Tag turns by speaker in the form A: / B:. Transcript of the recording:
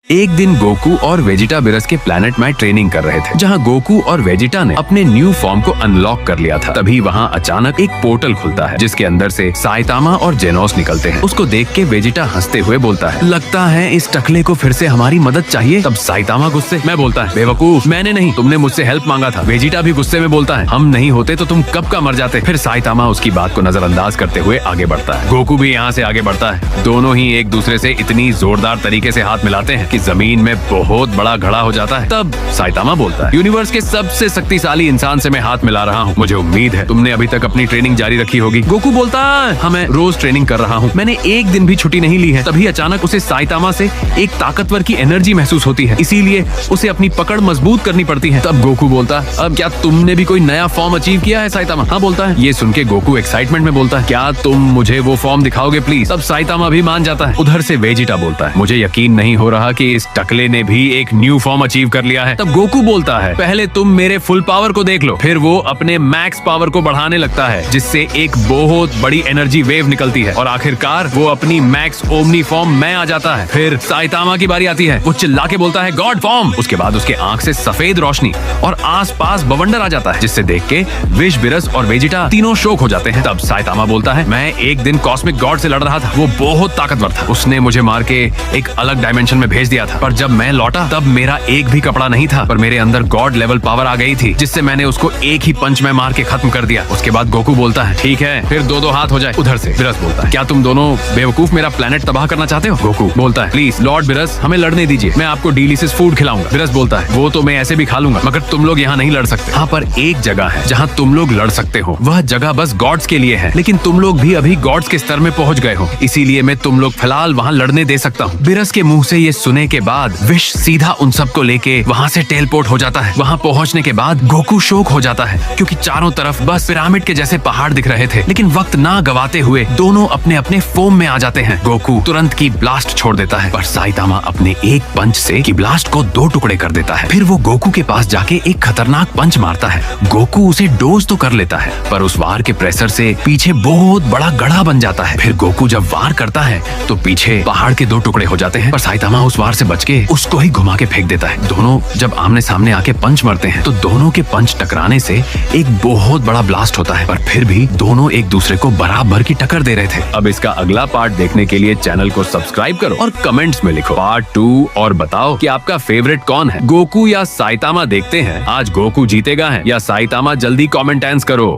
A: एक दिन गोकू और वेजिटा बिरस के प्लेनेट में ट्रेनिंग कर रहे थे, जहाँ गोकू और वेजिटा ने अपने न्यू फॉर्म को अनलॉक कर लिया था। तभी वहाँ अचानक एक पोर्टल खुलता है, जिसके अंदर से साइतामा और जेनोस निकलते हैं। उसको देख के वेजिटा हंसते हुए बोलता है, लगता है इस टकले को फिर से हमारी मदद चाहिए। तब साइतामा गुस्से में बोलता है, बेवकूफ, मैंने नहीं, तुमने मुझसे हेल्प मांगा था। वेजिटा भी गुस्से में बोलता है, हम नहीं होते तो तुम कब का मर जाते। फिर साइतामा उसकी बात को नजरअंदाज करते हुए आगे बढ़ता है। गोकू भी यहाँ से आगे बढ़ता है। दोनों ही एक दूसरे से इतनी जोरदार तरीके से हाथ मिलाते हैं कि जमीन में बहुत बड़ा घड़ा हो जाता है। तब साइतामा बोलता है, यूनिवर्स के सबसे शक्तिशाली इंसान से मैं हाथ मिला रहा हूँ। मुझे उम्मीद है तुमने अभी तक अपनी ट्रेनिंग जारी रखी होगी। गोकू बोलता है, हाँ, मैं रोज ट्रेनिंग कर रहा हूँ, मैंने एक दिन भी छुट्टी नहीं ली है। तभी अचानक उसे साइतामा से एक ताकतवर की एनर्जी महसूस होती है, इसीलिए उसे अपनी पकड़ मजबूत करनी पड़ती है। तब गोकू बोलता है, अब क्या तुमने भी कोई नया फॉर्म अचीव किया है साइतामा? हाँ बोलता है। ये सुन के गोकू एक्साइटमेंट में बोलता है, क्या तुम मुझे वो फॉर्म दिखाओगे प्लीज? तब साइतामा भी मान जाता है। उधर से वेजिटा बोलता है, मुझे यकीन नहीं हो रहा कि इस टकले ने भी एक न्यू फॉर्म अचीव कर लिया है। तब गोकू बोलता है, पहले तुम मेरे फुल पावर को देख लो। फिर वो अपने मैक्स पावर को बढ़ाने लगता है, जिससे एक बहुत बड़ी एनर्जी वेव निकलती है और आखिरकार वो अपनी मैक्स ओमनी फॉर्म में आ जाता है। फिर साइतामा की बारी आती है। वो चिल्ला के बोलता है, गॉड फॉर्म। उसके बाद उसके आंख से सफेद रोशनी और आसपास बवंडर आ जाता है, जिससे देख के विश, बिरस और वेजिटा तीनों शोक हो जाते हैं। तब साइतामा बोलता है, मैं एक दिन कॉस्मिक गॉड से लड़ रहा था, वो बहुत ताकतवर था। उसने मुझे मार के एक अलग डायमेंशन में भेज दिया था, पर जब मैं लौटा तब मेरा एक भी कपड़ा नहीं था, पर मेरे अंदर गॉड लेवल पावर आ गई थी, जिससे मैंने उसको एक ही पंच में मार के खत्म कर दिया। उसके बाद गोकू बोलता है, ठीक है, फिर दो दो हाथ हो जाए। उधर से बिरस बोलता है, क्या तुम दोनों बेवकूफ मेरा प्लेनेट तबाह करना चाहते हो? गोकू बोलता है, प्लीज लॉर्ड बिरस, हमें लड़ने दीजिए, मैं आपको डिलीशियस फूड खिलाऊंगा। बिरस बोलता है, वो तो मैं ऐसे भी खा लूंगा, मगर तुम लोग यहाँ नहीं लड़ सकते। हाँ, पर एक जगह है जहाँ तुम लोग लड़ सकते हो, वह जगह बस गॉड्स के लिए है, लेकिन तुम लोग भी अभी गॉड्स के स्तर में पहुँच गए हो, इसीलिए मैं तुम लोग फिलहाल वहाँ लड़ने दे सकता हूँ। बिरस के मुंह से ये सुने के बाद विश सीधा उन सबको लेके वहाँ से टेलपोर्ट हो जाता है। वहाँ पहुँचने के बाद गोकू शोक हो जाता है, क्योंकि चारों तरफ बस पिरामिड के जैसे पहाड़ दिख रहे थे। लेकिन वक्त ना गवाते हुए दोनों अपने अपने फोम में आ जाते हैं। गोकू तुरंत की ब्लास्ट छोड़ देता है, पर साइतामा अपने एक पंच से की ब्लास्ट को दो टुकड़े कर देता है। फिर वो गोकू के पास जाके एक खतरनाक पंच मारता है। गोकू उसे डोज तो कर लेता है, पर उस वार के प्रेशर से पीछे बहुत बड़ा गड्ढा बन जाता है। फिर गोकू जब वार करता है तो पीछे पहाड़ के दो टुकड़े हो जाते हैं, पर साइतामा उस वार से बच के उसको ही घुमा के फेंक देता है। दोनों जब आमने सामने आके पंच मारते हैं तो दोनों के पंच टकराने से एक बहुत बड़ा ब्लास्ट होता है, पर फिर भी दोनों एक दूसरे को बराबर की टक्कर दे रहे थे। अब इसका अगला पार्ट देखने के लिए चैनल को सब्सक्राइब करो और कमेंट्स में लिखो पार्ट 2 और बताओ कि आपका फेवरेट कौन है, गोकू या साइतामा। देखते हैं आज गोकू जीतेगा है या साइतामा। जल्दी कमेंट आंसर करो।